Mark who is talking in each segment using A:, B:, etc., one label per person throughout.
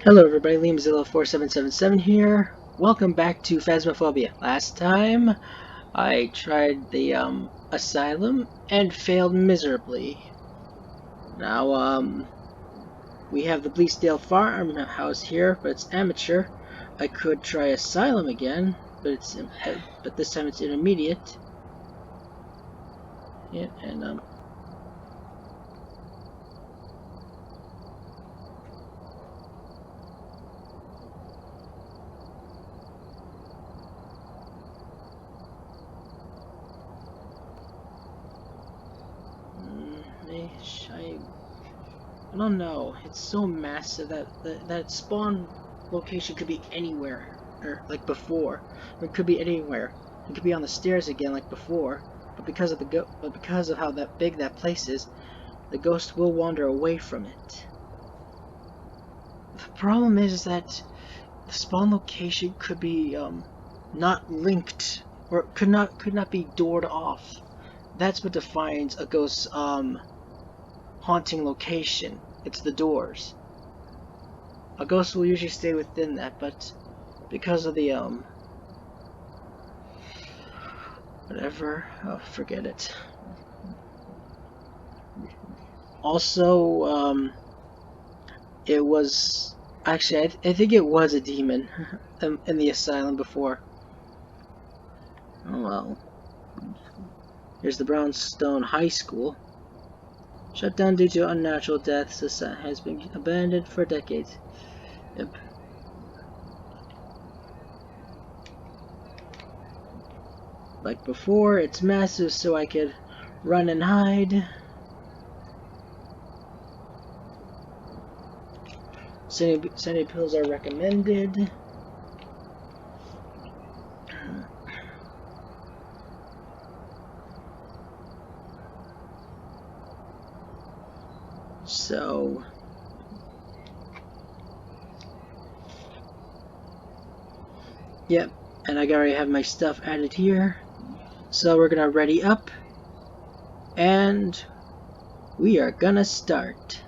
A: Hello everybody, Liamzilla4777 here. Welcome back to Phasmophobia. Last time I tried the asylum and failed miserably. Now we have the Bleasdale farmhouse here, but it's amateur. I could try asylum again, but this time it's intermediate. Yeah, and I don't know. It's so massive that spawn location could be anywhere, or like before. It could be anywhere. It could be on the stairs again, like before. But because of how that big that place is, the ghost will wander away from it. The problem is that the spawn location could be not linked, or could not be doored off. That's what defines a ghost's haunting location. It's the doors. A ghost will usually stay within that, but because of the whatever, oh, forget it. Also, it was actually I think it was a demon in the asylum before. Oh well. Here's the Brownstone High School. Shut down due to unnatural deaths, the site has been abandoned for decades. Yep. Like before, it's massive so I could run and hide. Sanity pills are recommended. So yep, and I already have my stuff added here. So we're gonna ready up, and we are gonna start.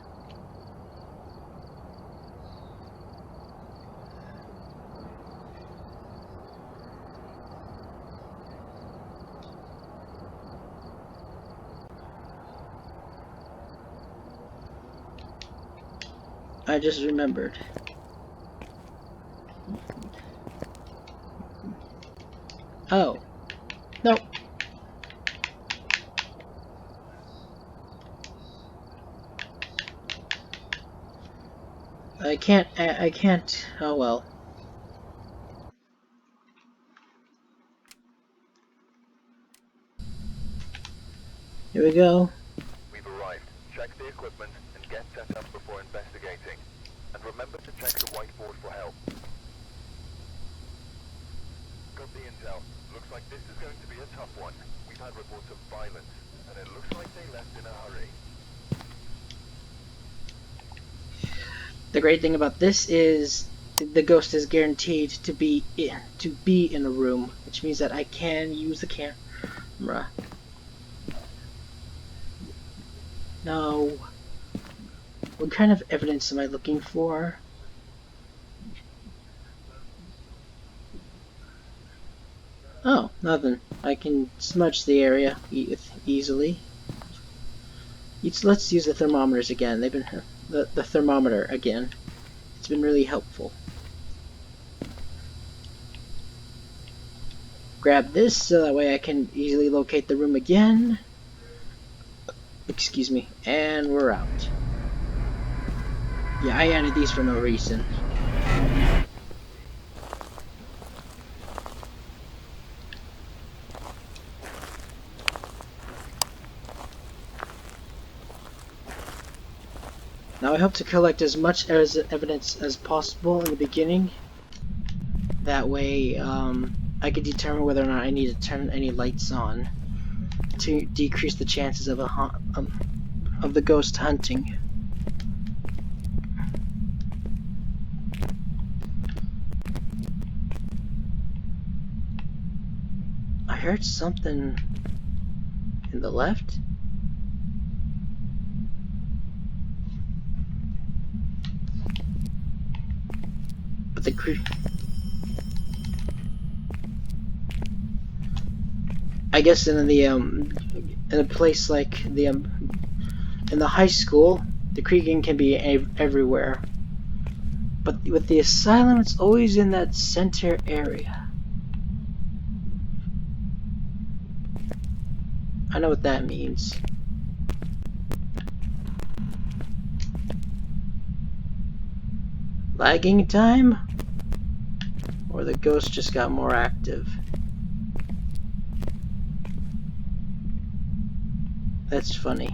A: I just remembered. Oh, nope. I can't, oh well. Here we go.
B: We've arrived. Check the equipment and get set up before investigating. And remember to check the whiteboard for help. Got the intel. Looks like this is going to be a tough one. We've had reports of violence, and it looks like they left in a hurry.
A: The great thing about this is the ghost is guaranteed to be in a room, which means that I can use the camera. No. What kind of evidence am I looking for? Oh, nothing. I can smudge the area easily. Let's use the thermometers again. They've been the thermometer again. It's been really helpful. Grab this so that way I can easily locate the room again. Excuse me, and we're out. Yeah, I added these for no reason. Now I hope to collect as much evidence as possible in the beginning. That way, I can determine whether or not I need to turn any lights on to decrease the chances of the ghost hunting. I heard something in the left. But the I guess in a place like in the high school, the creaking can be everywhere. But with the asylum, it's always in that center area. I know what that means. Lagging time? Or the ghost just got more active? That's funny.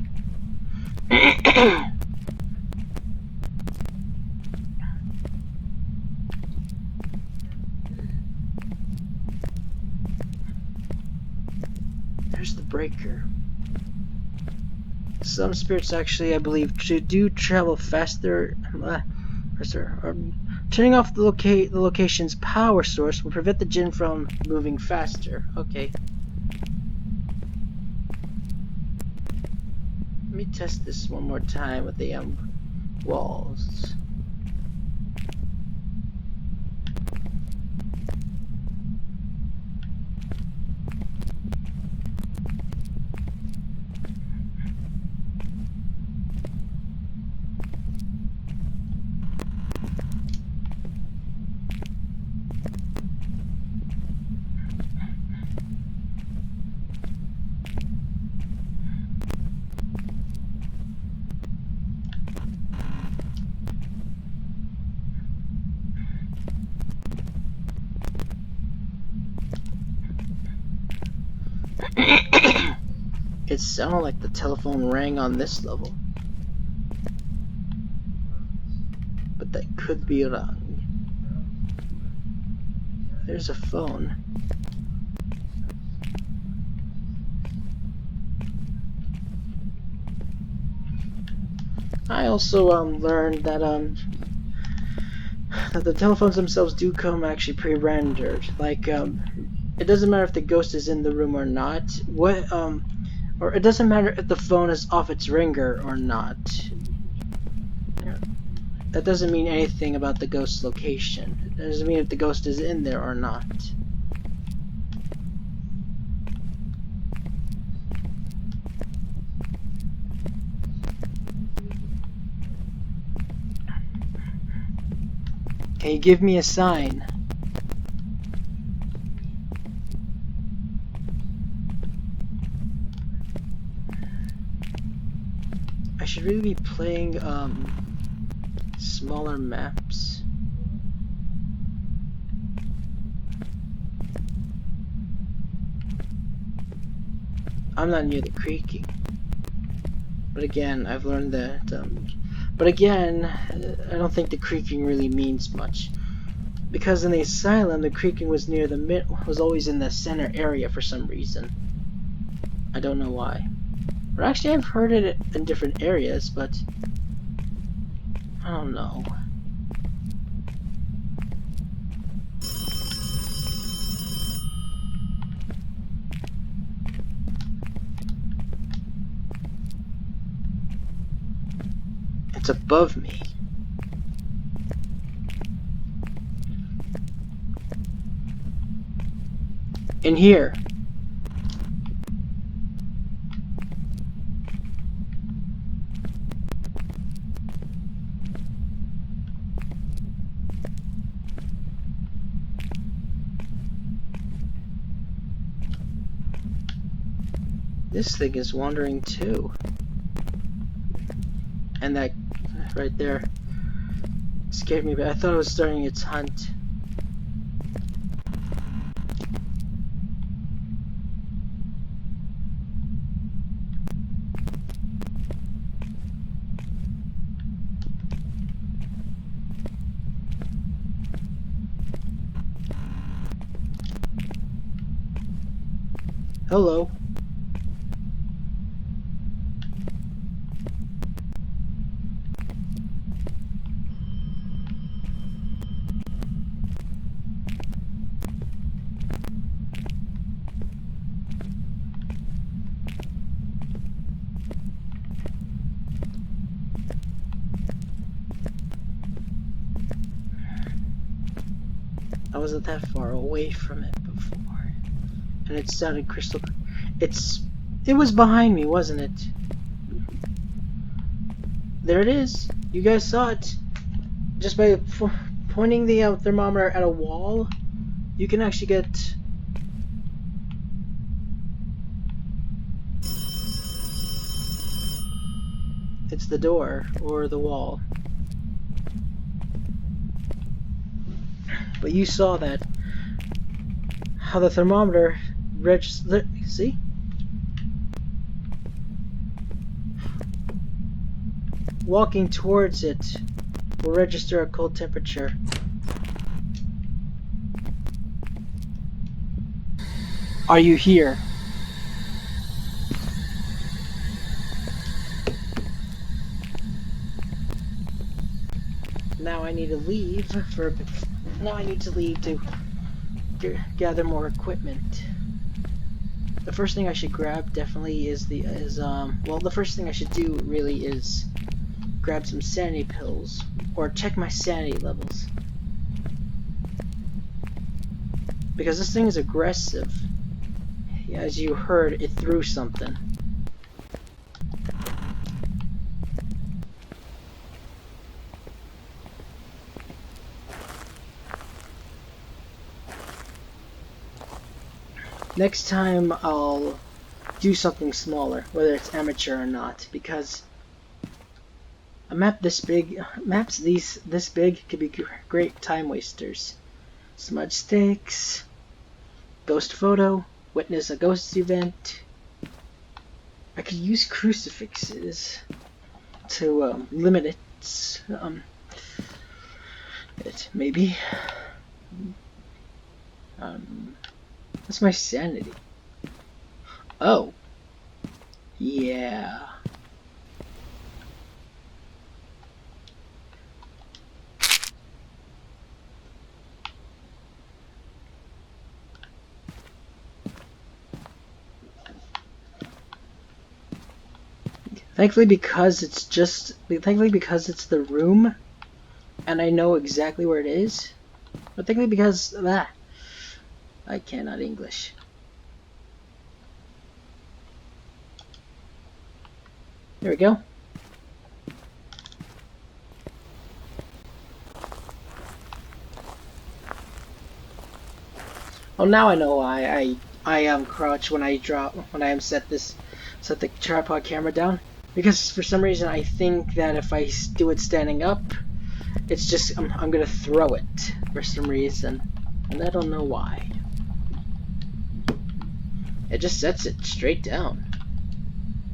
A: There's the breaker. Some spirits actually, I believe, do travel faster. Turning off the location's power source will prevent the djinn from moving faster. Okay. Let me test this one more time with the walls. It sounded like the telephone rang on this level. But that could be wrong. There's a phone. I also learned that that the telephones themselves do come actually pre-rendered. Like it doesn't matter if the ghost is in the room or not. Or it doesn't matter if the phone is off its ringer or not. That doesn't mean anything about the ghost's location. It doesn't mean if the ghost is in there or not. Can you give me a sign? I should really be playing smaller maps. I'm not near the creaking. But again, I've learned that but again, I don't think the creaking really means much. Because in the asylum, the creaking was near the was always in the center area for some reason. I don't know why. Or actually, I've heard it in different areas, but I don't know. It's above me. In here. This thing is wandering too. And that right there scared me, but I thought it was starting its hunt. Hello. I wasn't that far away from it before, and it sounded crystal. It was behind me, wasn't it? There it is. You guys saw it. Just by pointing the thermometer at a wall, you can actually get. It's the door or the wall. But you saw that. How the thermometer registers. See? Walking towards it will register a cold temperature. Are you here? Now I need to leave for. Now I need to leave to gather more equipment. The first thing I should grab definitely is well, the first thing I should do really is grab some sanity pills or check my sanity levels, because this thing is aggressive. As you heard, it threw something. Next time I'll do something smaller, whether it's amateur or not, because a map this big, this big could be great time wasters. Smudge sticks, ghost photo, witness a ghost event. I could use crucifixes to limit it maybe. That's my sanity. Oh. Yeah. Thankfully because it's the room and I know exactly where it is. But thankfully because of that. I cannot English. There we go. Oh, now I know why I crouch when I set the tripod camera down, because for some reason I think that if I do it standing up, it's just I'm gonna throw it for some reason, and I don't know why. It just sets it straight down.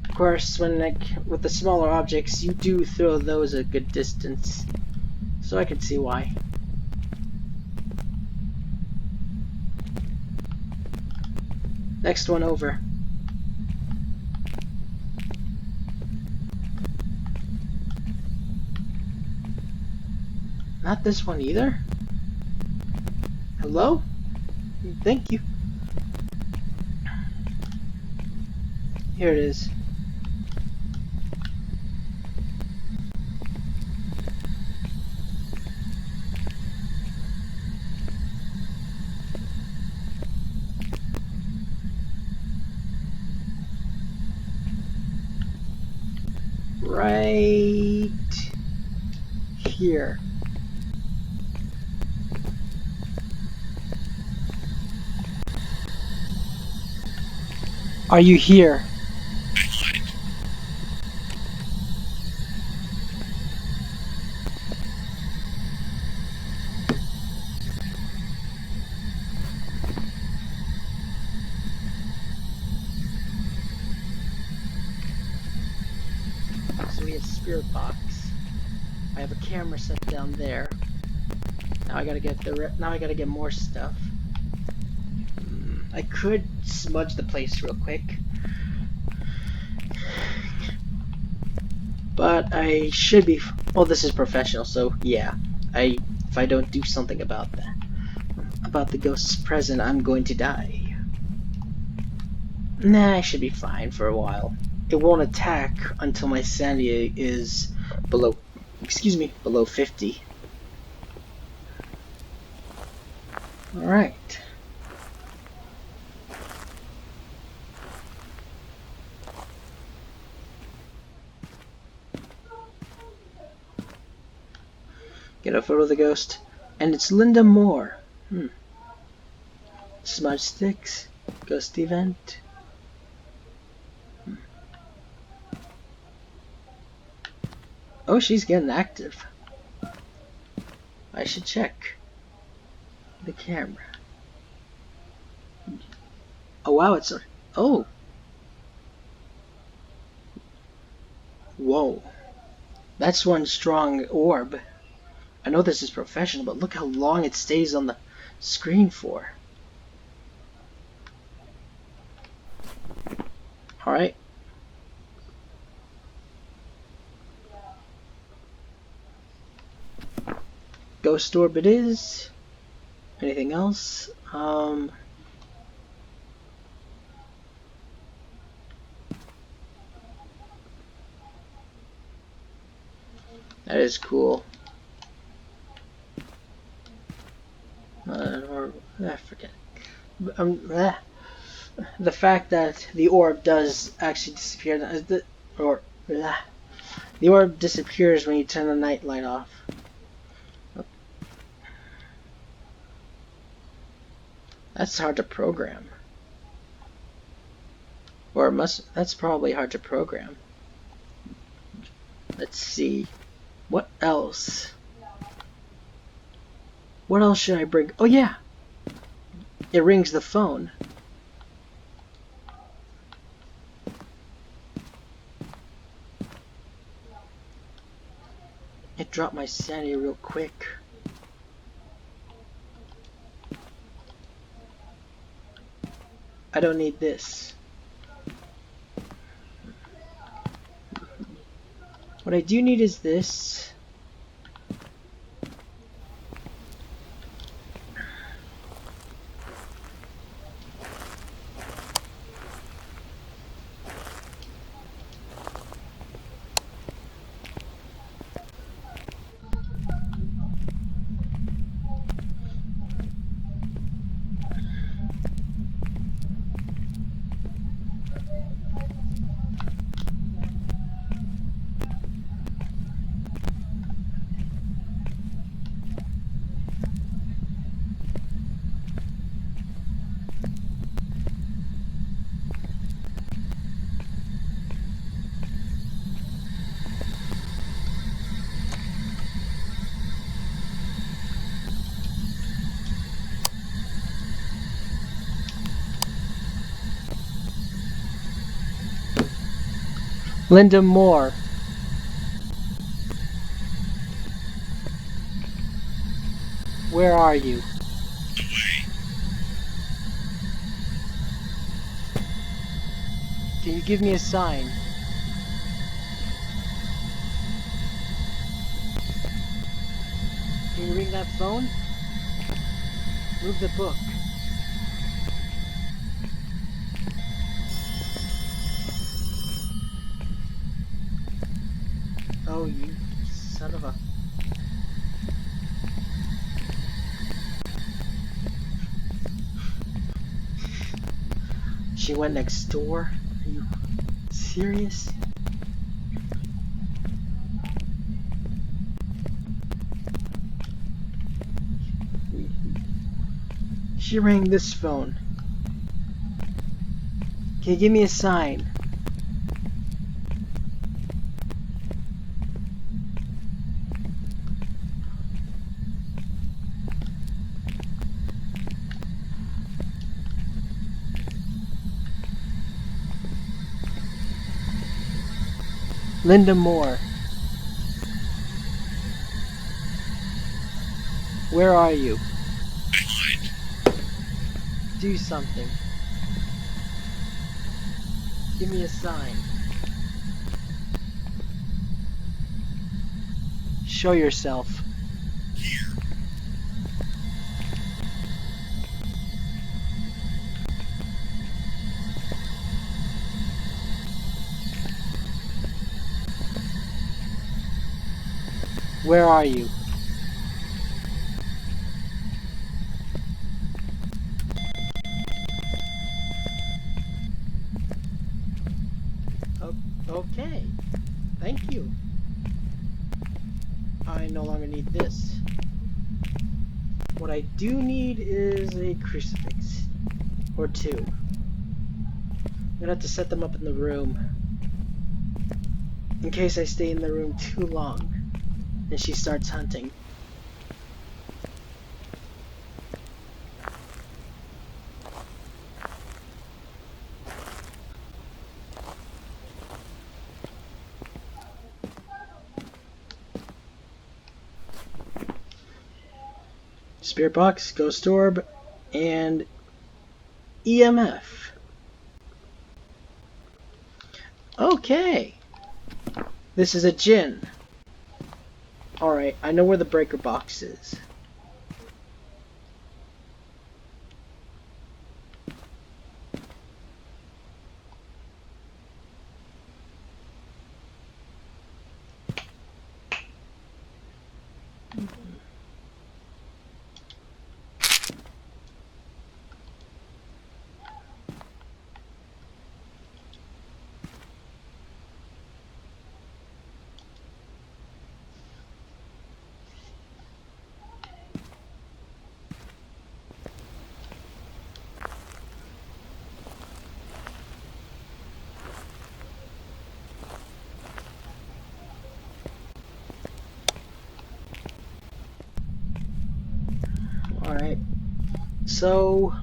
A: Of course, when with the smaller objects, you do throw those a good distance, so I can see why. Next one over. Not this one either. Hello? Thank you. Here it is. Right here. Are you here? So we have spirit box. I have a camera set down there. Now I gotta get more stuff. I could smudge the place real quick, but I should be. Well, this is professional, so yeah. If I don't do something about that, about the ghost's present, I'm going to die. Nah, I should be fine for a while. It won't attack until my sanity is below 50. Alright. Get a photo of the ghost. And it's Linda Moore. Smudge sticks. Ghost event. Oh, she's getting active. I should check the camera. Oh wow, it's a... Oh! Whoa. That's one strong orb. I know this is professional, but look how long it stays on the screen for. Alright. Ghost orb it is. Anything else? That is cool. Or I forget. The fact that the orb does actually disappear, the orb disappears when you turn the night light off. That's hard to program. Or it must. That's probably hard to program. Let's see. What else? What else should I bring? Oh yeah! It rings the phone. It dropped my sanity real quick. I don't need this. What I do need is this. Linda Moore. Where are you? Can you give me a sign? Can you ring that phone? Move the book. Oh, you son of a... She went next door? Are you serious? She rang this phone. Can you give me a sign? Linda Moore. Where are you? Do something. Give me a sign. Show yourself. Where are you? Thank you. I no longer need this. What I do need is a crucifix. Or two. I'm gonna have to set them up in the room. In case I stay in the room too long. And she starts hunting. Spirit box, ghost orb, and EMF. Okay. This is a djinn. Alright, I know where the breaker box is. Alright. So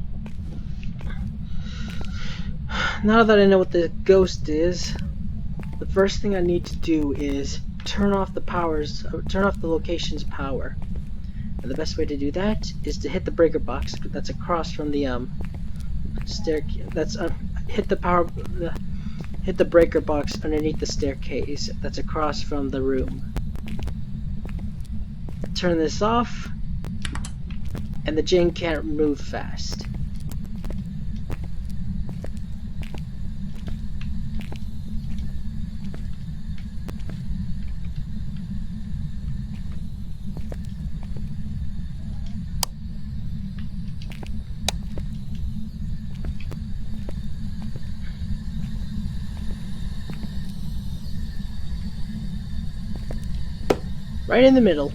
A: now that I know what the ghost is, the first thing I need to do is turn off the location's power. And the best way to do that is to hit the breaker box that's across from the staircase. Hit the breaker box underneath the staircase that's across from the room. Turn this off, and the djinn can't move fast. Right in the middle.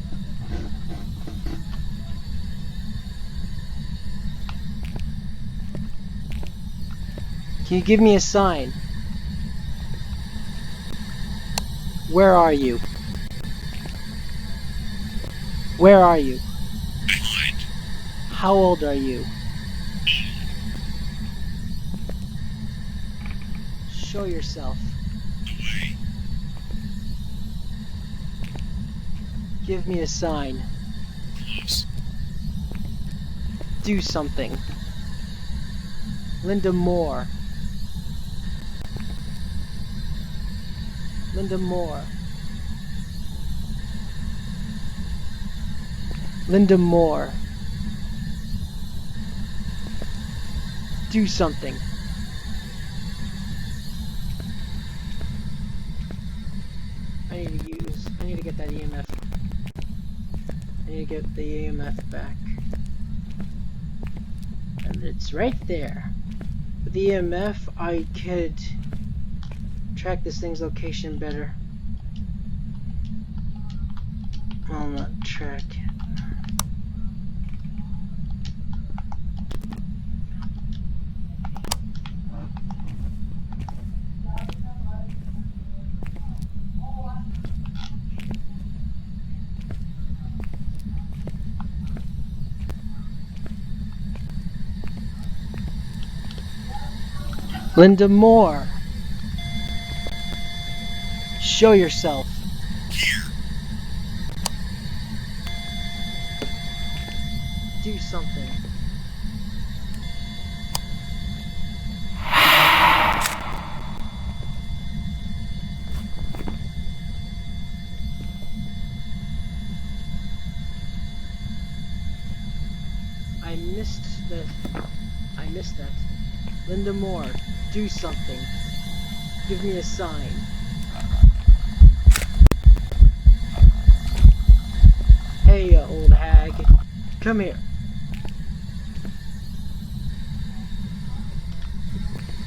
A: Can you give me a sign? Where are you? Where are you?
C: Behind.
A: How old are you? Show yourself.
C: Away.
A: Give me a sign.
C: Close.
A: Do something. Linda Moore. Linda Moore. Linda Moore. Do something. I need to get that EMF. I need to get the EMF back. And it's right there. With the EMF, I could track this thing's location better. Well, not track it. Linda Moore. Show yourself.
C: Here.
A: Do something. I missed that. Linda Moore, do something. Give me a sign. Hey, you old hag. Come here.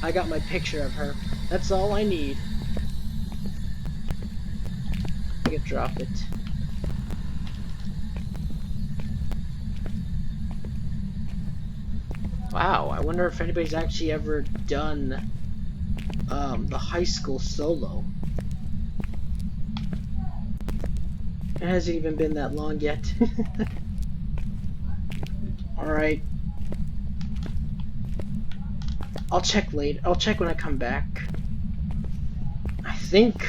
A: I got my picture of her. That's all I need. could drop it. Wow, I wonder if anybody's actually ever done the high school solo. It hasn't even been that long yet. Alright. I'll check later. I'll check when I come back. I think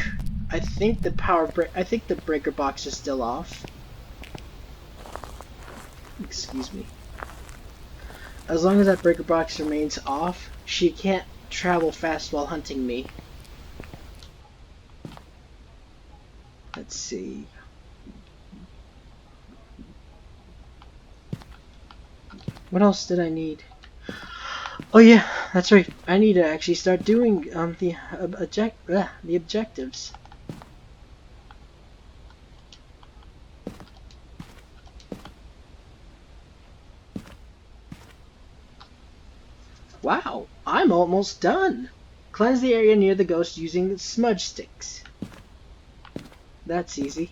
A: I think the breaker box is still off. Excuse me. As long as that breaker box remains off, she can't travel fast while hunting me. Let's see. What else did I need? Oh yeah, that's right. I need to actually start doing the objectives. Wow, I'm almost done. Cleanse the area near the ghost using smudge sticks. That's easy.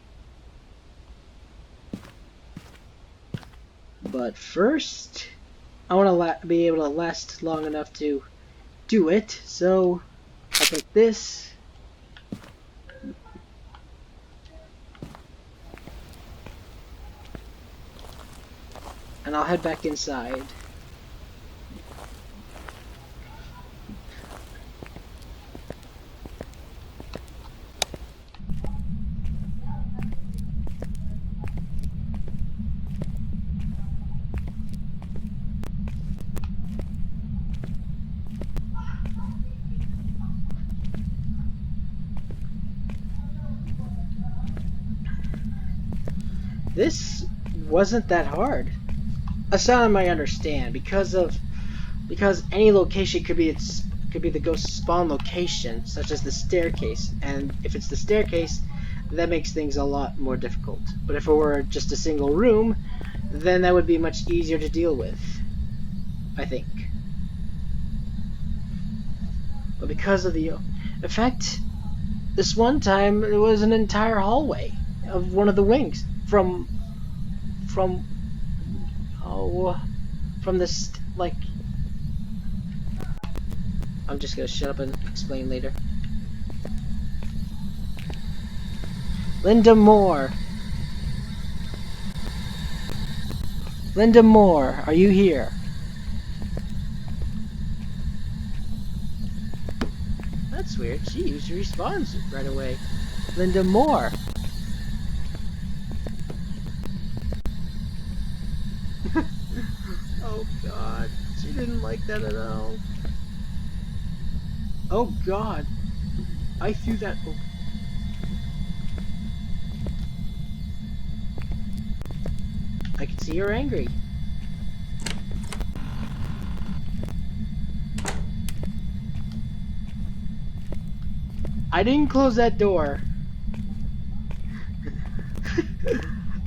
A: But first, I want to be able to last long enough to do it, so I'll take this. And I'll head back inside. This wasn't that hard. Asylum I understand because any location could be the ghost spawn location, such as the staircase, and if it's the staircase, that makes things a lot more difficult. But if it were just a single room, then that would be much easier to deal with, I think. But because of the effect, this one time it was an entire hallway of one of the wings from this, like, I'm just gonna shut up and explain later. Linda Moore. Linda Moore, are you here? That's weird. She usually responds right away. Linda Moore. Oh god. She didn't like that at all. Oh god. I threw that. Oh. I can see you're angry. I didn't close that door.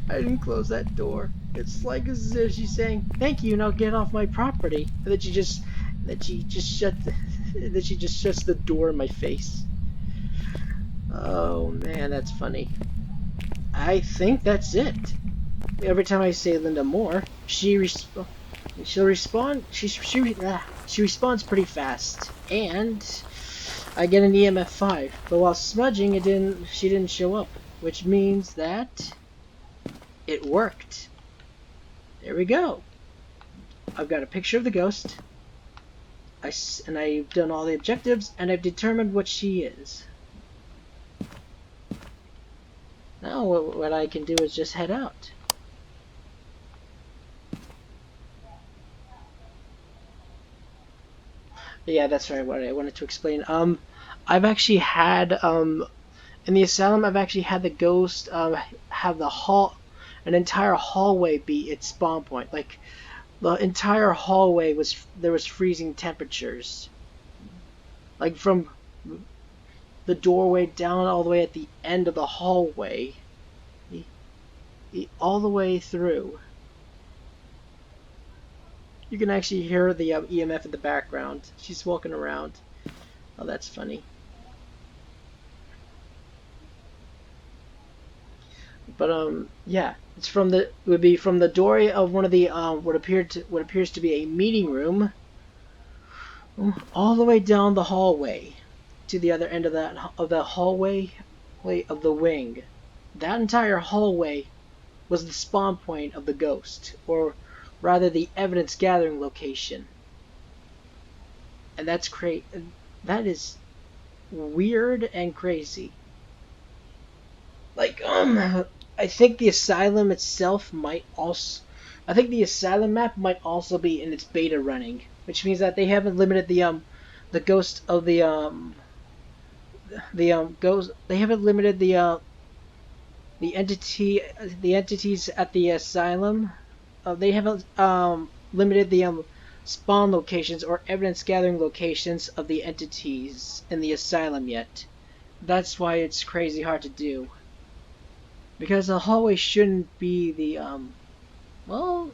A: I didn't close that door. It's like as if she's saying, "Thank you, now get off my property." And that she just shuts the door in my face. Oh man, that's funny. I think that's it. Every time I say Linda Moore, she responds pretty fast, and I get an EMF 5. But while smudging, she didn't show up, which means that it worked. There we go. I've got a picture of the ghost, and I've done all the objectives, and I've determined what she is. Now what I can do is just head out. Yeah, that's right. What I wanted to explain. I've actually had in the asylum, I've actually had the ghost have an entire hallway be its spawn point. Like the entire hallway there was freezing temperatures. Like from the doorway down all the way at the end of the hallway, all the way through. You can actually hear the EMF in the background. She's walking around. Oh, that's funny. But yeah, it's from the it would be from the doorway of one of the what appears to be a meeting room, all the way down the hallway to the other end of the hallway of the wing. That entire hallway was the spawn point of the ghost, or rather the evidence gathering location. And that's that is weird and crazy. Like, I think the asylum itself might also, I think the asylum map might also be in its beta running, which means that they haven't limited the ghost of they haven't limited the entities at the asylum. They haven't limited the spawn locations or evidence gathering locations of the entities in the asylum yet. That's why it's crazy hard to do. Because the hallway shouldn't be the well,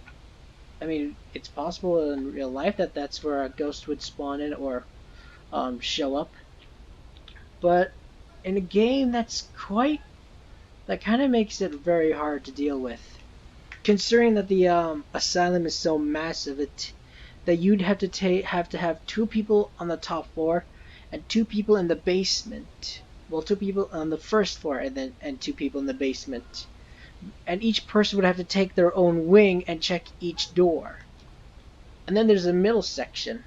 A: I mean, it's possible in real life that that's where a ghost would spawn in or show up. But in a game that kind of makes it very hard to deal with. Considering that the asylum is so massive, that you'd have to have two people on the top floor and two people in the basement. Well, two people on the first floor and two people in the basement. And each person would have to take their own wing and check each door. And then there's a middle section.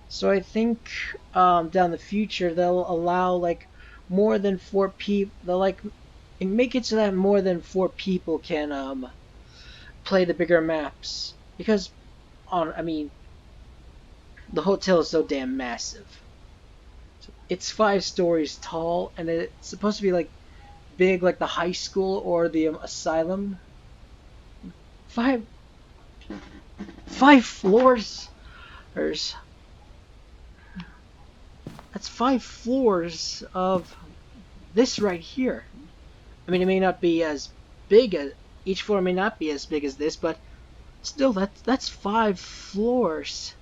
A: So I think down the future they'll allow like more than 4 people. They'll like make it so that more than 4 people can play the bigger maps because I mean the hotel is so damn massive. It's 5 stories tall and it's supposed to be like big like the high school or the asylum. Five 5 floors. There's That's 5 floors of this right here. I mean, it may not be as big as each floor may not be as big as this, but still, that's 5 floors.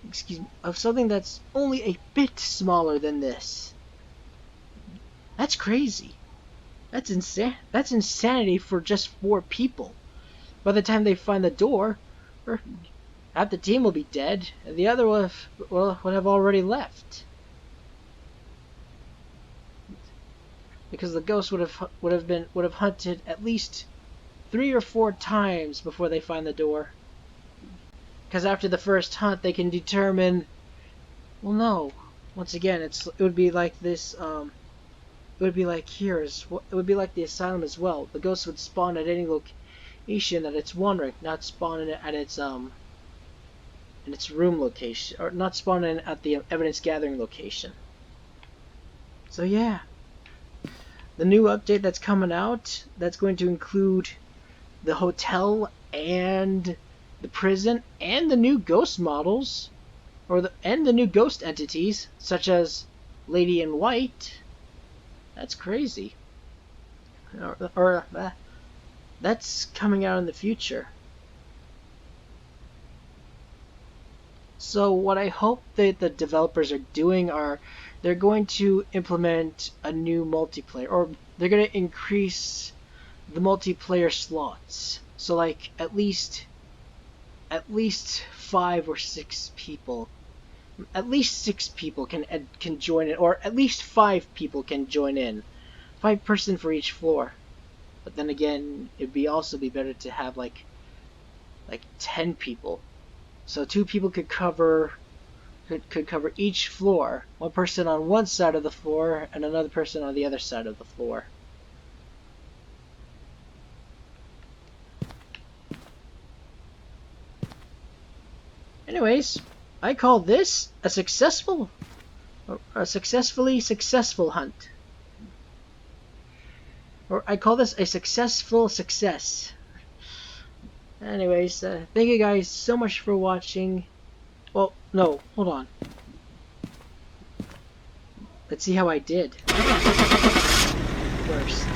A: Excuse me, of something that's only a bit smaller than this. That's crazy. That's insane. That's insanity for just 4 people. By the time they find the door, half the team will be dead, and the other would have already left. Because the ghost would have hunted at least 3 or 4 times before they find the door. Because after the first hunt, they can determine. Well, no. Once again, it would be like this. It would be like here it would be like the asylum as well. The ghost would spawn at any location that it's wandering, not spawn at its in its room location, or not spawn in at the evidence gathering location. So yeah, the new update that's coming out that's going to include the hotel and the prison and the new ghost models and the new ghost entities such as Lady in White. That's crazy. Or that's coming out in the future. So what I hope that the developers are doing are they're going to implement a new multiplayer, or they're going to increase the multiplayer slots. So like at least 5 or 6 people, at least 6 people can join in, or at least 5 people can join in, 5 person for each floor. But then again, it'd be also be better to have like 10 people, so 2 people could cover each floor, 1 person on one side of the floor and another person on the other side of the floor. Anyways, I call this a successfully successful hunt. Or I call this a successful success. Anyways, thank you guys so much for watching. Well, no, hold on. Let's see how I did. First.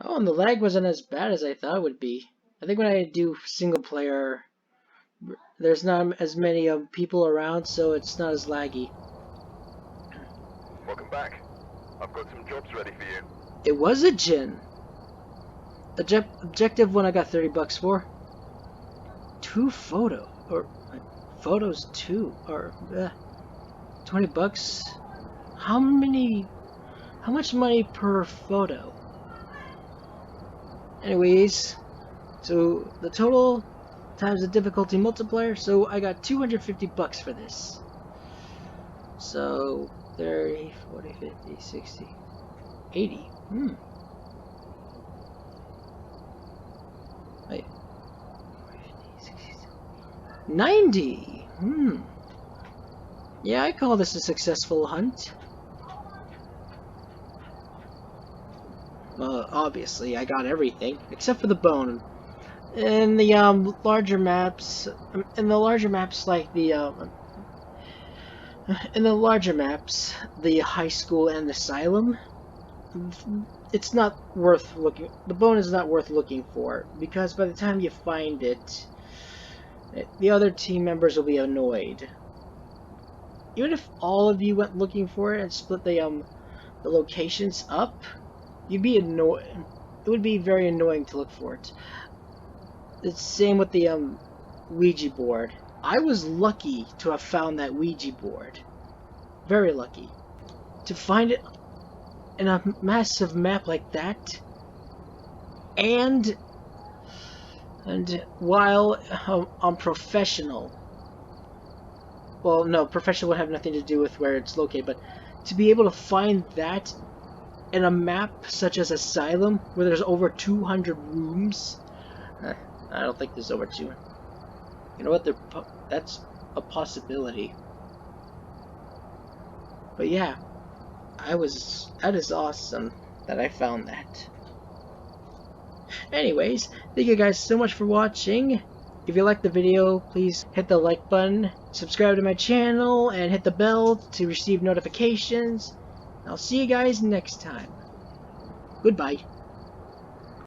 A: Oh, and the lag wasn't as bad as I thought it would be. I think when I do single player There's not as many people around, so it's not as laggy.
B: Welcome back. I've got some jobs ready for you.
A: It was a gin. Objective one I got $30 for. Photos 2 or $20. How much money per photo? Anyways, so the total times the difficulty multiplier, so I got $250 for this. So 30, 40, 50, 60, 80. Wait. 50, 60, 90. Yeah, I call this a successful hunt. Well, obviously I got everything except for the bone. In the larger maps, like the high school and the asylum, it's not worth looking. The bone is not worth looking for because by the time you find it, the other team members will be annoyed. Even if all of you went looking for it and split the locations up, you'd be annoyed. It would be very annoying to look for it. It's the same with the Ouija board. I was lucky to have found that Ouija board. Very lucky. To find it in a massive map like that, and while on professional. Well, no, professional would have nothing to do with where it's located, but to be able to find that in a map such as Asylum, where there's over 200 rooms, I don't think there's over 200. You know what? That's a possibility. But yeah, that is awesome that I found that. Anyways, thank you guys so much for watching. If you liked the video, please hit the like button, subscribe to my channel, and hit the bell to receive notifications. I'll see you guys next time. Goodbye.